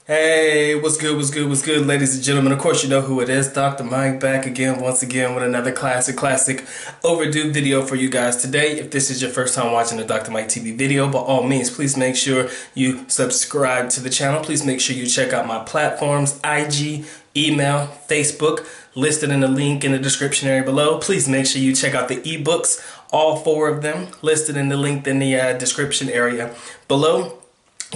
Hey, what's good, ladies and gentlemen? Of course, you know who it is. Dr. Mike back again, once again, with another classic overdue video for you guys today. If this is your first time watching the Dr. Mike TV video, by all means, please make sure you subscribe to the channel. Please make sure you check out my platforms, IG, email, Facebook, listed in the link in the description area below. Please make sure you check out the ebooks, all 4 of them, listed in the link in the description area below.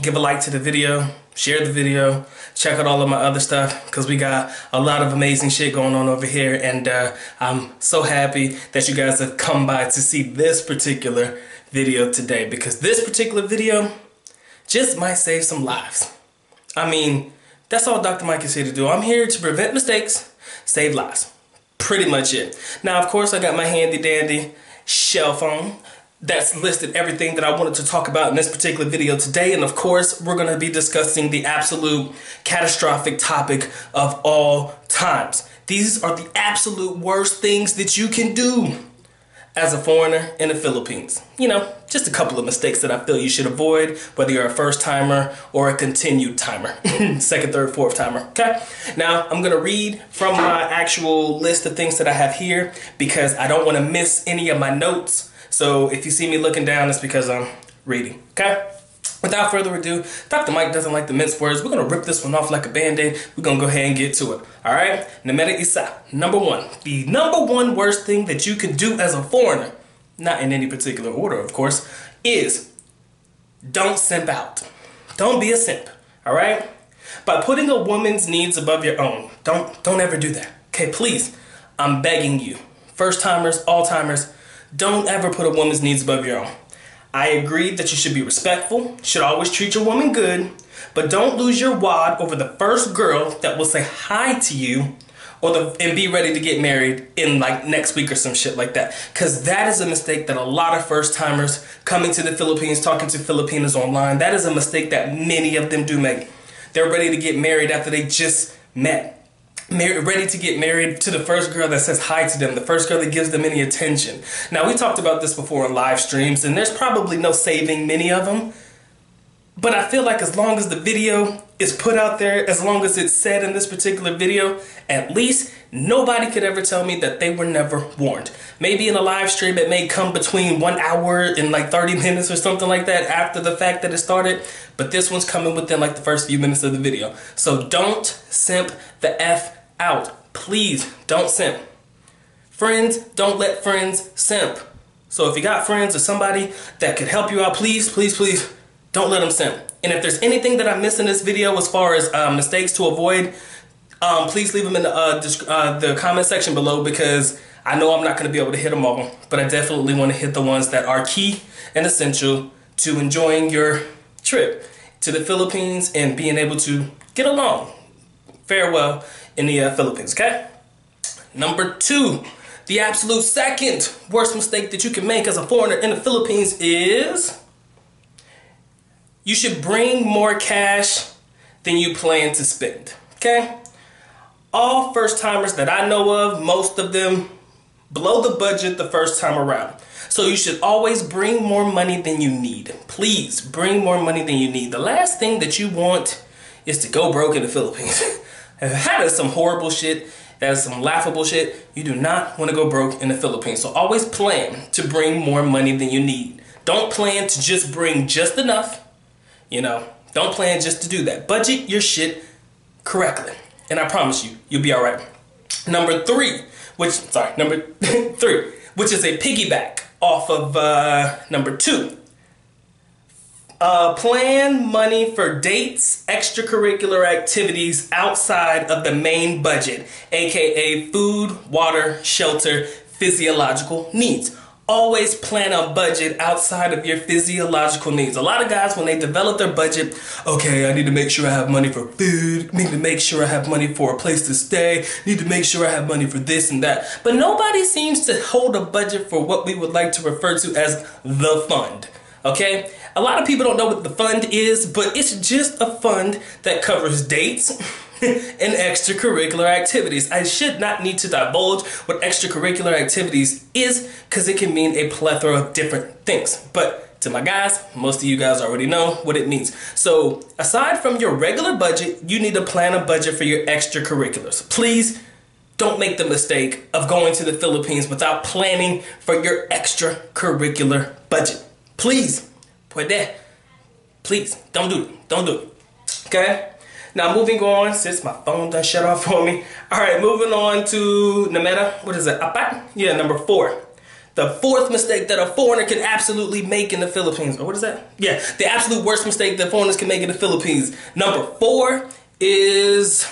Give a like to the video, share the video, check out all of my other stuff because we got a lot of amazing shit going on over here, and I'm so happy that you guys have come by to see this particular video today, because this particular video just might save some lives. I mean, that's all Dr. Mike is here to do. I'm here to prevent mistakes, save lives. Pretty much it. Now, of course, I got my handy dandy cell phone that's listed everything that I wanted to talk about in this particular video today. And of course, we're going to be discussing the absolute catastrophic topic of all times. These are the absolute worst things that you can do as a foreigner in the Philippines. You know, just a couple of mistakes that I feel you should avoid, whether you're a first timer or a continued timer, second, third, fourth timer, okay? Now, I'm gonna read from my actual list of things that I have here because I don't wanna miss any of my notes. So if you see me looking down, it's because I'm reading, okay? Without further ado, Dr. Mike doesn't like to mince words. We're gonna rip this one off like a band-aid. We're gonna go ahead and get to it, all right? Number 1. The number one worst thing that you can do as a foreigner, not in any particular order, of course, is don't simp out. Don't be a simp, all right? By putting a woman's needs above your own, don't ever do that, okay? Please, I'm begging you. First timers, all timers, don't ever put a woman's needs above your own. I agree that you should be respectful, should always treat your woman good, but don't lose your wad over the first girl that will say hi to you and be ready to get married in like next week or some shit like that. Because that is a mistake that a lot of first timers coming to the Philippines, talking to Filipinos online, that is a mistake that many of them do make. They're ready to get married after they just met. Ready to get married to the first girl that says hi to them, the first girl that gives them any attention. Now, we talked about this before in live streams, and there's probably no saving many of them. But I feel like as long as the video is put out there, as long as it's said in this particular video, at least nobody could ever tell me that they were never warned. Maybe in a live stream it may come between 1 hour and like 30 minutes or something like that after the fact that it started, but this one's coming within like the first few minutes of the video. So don't simp the F out. Please don't simp. Friends, don't let friends simp. So if you got friends or somebody that could help you out, please don't let them simp. And if there's anything that I missed in this video as far as mistakes to avoid, please leave them in the comment section below, because I know I'm not going to be able to hit them all, but I definitely want to hit the ones that are key and essential to enjoying your trip to the Philippines and being able to get along farewell in the Philippines, okay? Number 2, the absolute second worst mistake that you can make as a foreigner in the Philippines is you should bring more cash than you plan to spend, okay? All first timers that I know of, most of them blow the budget the first time around. So you should always bring more money than you need. Please bring more money than you need. The last thing that you want is to go broke in the Philippines. That is some horrible shit. That is some laughable shit. You do not want to go broke in the Philippines. So always plan to bring more money than you need. Don't plan to just bring just enough. You know, don't plan just to do that. Budget your shit correctly, and I promise you, you'll be all right. Number 3, which is a piggyback off of number 2. Plan money for dates, extracurricular activities outside of the main budget, aka food, water, shelter, physiological needs. Always plan a budget outside of your physiological needs. A lot of guys, when they develop their budget, okay, I need to make sure I have money for food, need to make sure I have money for a place to stay, need to make sure I have money for this and that. But nobody seems to hold a budget for what we would like to refer to as the fund, okay? A lot of people don't know what the fund is, but it's just a fund that covers dates and extracurricular activities. I should not need to divulge what extracurricular activities is, because it can mean a plethora of different things. But To my guys, most of you guys already know what it means. So aside from your regular budget, you need to plan a budget for your extracurriculars. Please don't make the mistake of going to the Philippines without planning for your extracurricular budget. Please, puede. Please, don't do it. Don't do it. Okay? Now moving on, since my phone done shut off for me. All right, moving on to what is it? Apat? Yeah, number 4. The 4th mistake that a foreigner can absolutely make in the Philippines. Oh, what is that? Yeah, the absolute worst mistake that foreigners can make in the Philippines. Number 4 is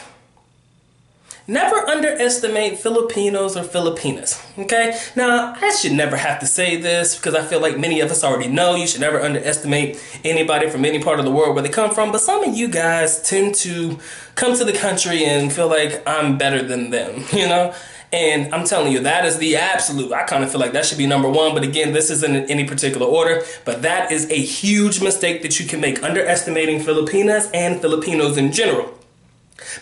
never underestimate Filipinos or Filipinas, okay? Now, I should never have to say this because I feel like many of us already know you should never underestimate anybody from any part of the world where they come from, but some of you guys tend to come to the country and feel like I'm better than them, you know? And I'm telling you, that is the absolute, I kind of feel like that should be number 1, but again, this isn't in any particular order, but that is a huge mistake that you can make, underestimating Filipinas and Filipinos in general.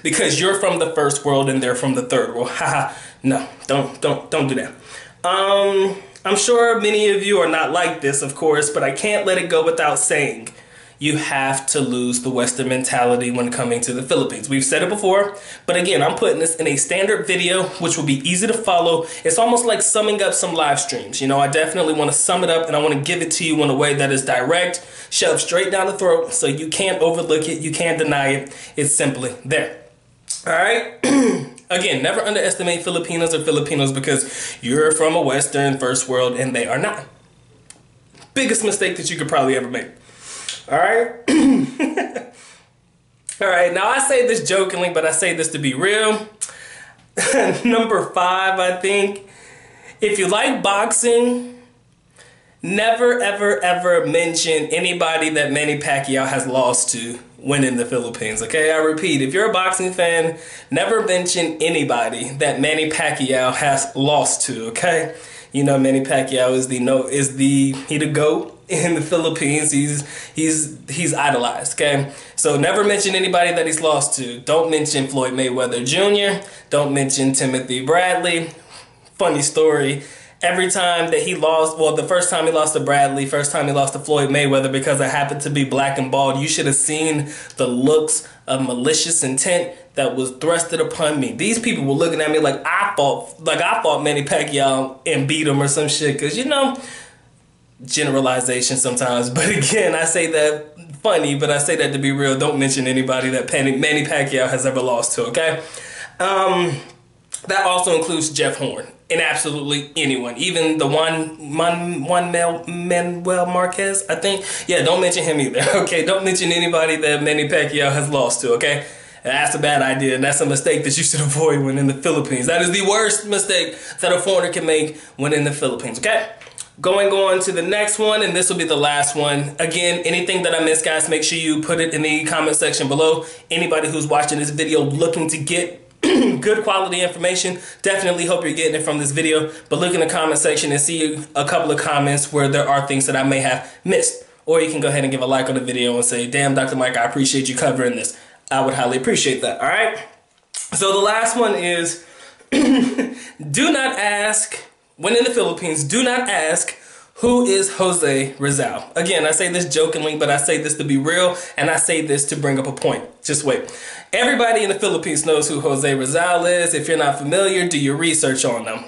Because you're from the first world and they're from the third world. Haha, no, don't do that. I'm sure many of you are not like this, of course, but I can't let it go without saying you have to lose the Western mentality when coming to the Philippines. We've said it before, but again, I'm putting this in a standard video, which will be easy to follow. It's almost like summing up some live streams. You know, I definitely want to sum it up and I want to give it to you in a way that is direct, shoved straight down the throat, so you can't overlook it, you can't deny it. It's simply there. All right? Again, never underestimate Filipinos or Filipinos because you're from a Western first world and they are not. Biggest mistake that you could probably ever make. All right? All right, now I say this jokingly, but I say this to be real. Number 5, I think, if you like boxing, never, ever, ever mention anybody that Manny Pacquiao has lost to when in the Philippines, okay? I repeat, if you're a boxing fan, never mention anybody that Manny Pacquiao has lost to, okay? You know, Manny Pacquiao is the GOAT in the Philippines. He's idolized, okay? So never mention anybody that he's lost to. Don't mention Floyd Mayweather Jr. Don't mention Timothy Bradley. Funny story. Every time that he lost, well, the first time he lost to Bradley, first time he lost to Floyd Mayweather, because I happened to be black and bald, you should have seen the looks of malicious intent that was thrusted upon me. These people were looking at me like I fought Manny Pacquiao and beat him or some shit, because, you know, generalization sometimes. But again, I say that funny, but I say that to be real. Don't mention anybody that Manny Pacquiao has ever lost to, okay? That also includes Jeff Horn. And absolutely anyone, even the Manuel Marquez, I think. Yeah, don't mention him either, okay? Don't mention anybody that Manny Pacquiao has lost to, okay? That's a bad idea, and that's a mistake that you should avoid when in the Philippines. That is the worst mistake that a foreigner can make when in the Philippines, okay? Going on to the next one, and this will be the last one. Again, anything that I missed, guys, make sure you put it in the comment section below. Anybody who's watching this video looking to get good quality information, definitely hope you're getting it from this video, but look in the comment section and see a couple of comments where there are things that I may have missed. Or you can go ahead and give a like on the video and say, damn, Dr. Mike, I appreciate you covering this. I would highly appreciate that, all right? So the last one is, do not ask, when in the Philippines, do not ask, who is Jose Rizal? Again, I say this jokingly, but I say this to be real, and I say this to bring up a point. Just wait. Everybody in the Philippines knows who Jose Rizal is. If you're not familiar, do your research on them.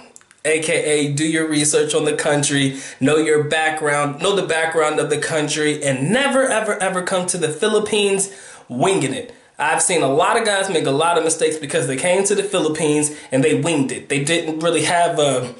AKA, do your research on the country, know your background, know the background of the country, and never, ever, ever come to the Philippines winging it. I've seen a lot of guys make a lot of mistakes because they came to the Philippines and they winged it. They didn't really have a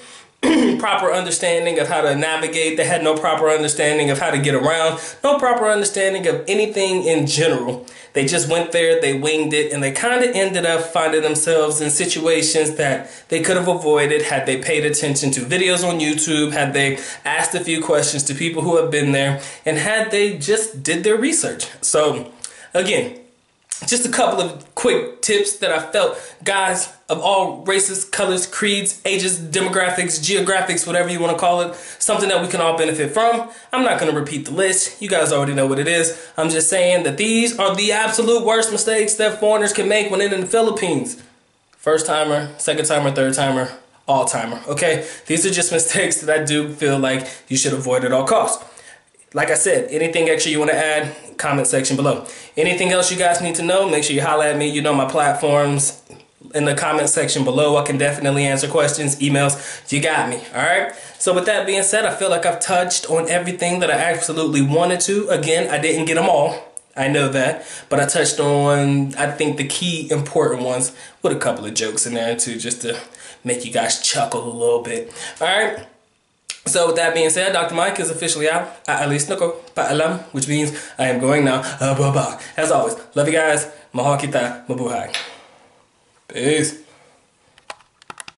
proper understanding of how to navigate. They had no proper understanding of how to get around, no proper understanding of anything in general. They just went there, they winged it, and they kind of ended up finding themselves in situations that they could have avoided had they paid attention to videos on YouTube, had they asked a few questions to people who have been there, and had they just did their research. So again, just a couple of quick tips that I felt guys of all races, colors, creeds, ages, demographics, geographics, whatever you want to call it, something that we can all benefit from. I'm not going to repeat the list. You guys already know what it is. I'm just saying that these are the absolute worst mistakes that foreigners can make when in the Philippines. First timer, second timer, third timer, all timer, okay? These are just mistakes that I do feel like you should avoid at all costs. like I said, anything extra you want to add, comment section below. Anything else you guys need to know, make sure you holler at me. You know my platforms in the comment section below. I can definitely answer questions, emails. You got me. All right. So with that being said, I feel like I've touched on everything that I absolutely wanted to. Again, I didn't get them all. I know that, but I touched on, I think, the key important ones with a couple of jokes in there too, just to make you guys chuckle a little bit. All right. So with that being said, Dr. Mike is officially out. Paalam, which means I am going now. As always, love you guys. Mahal kita, mabuhay. Peace.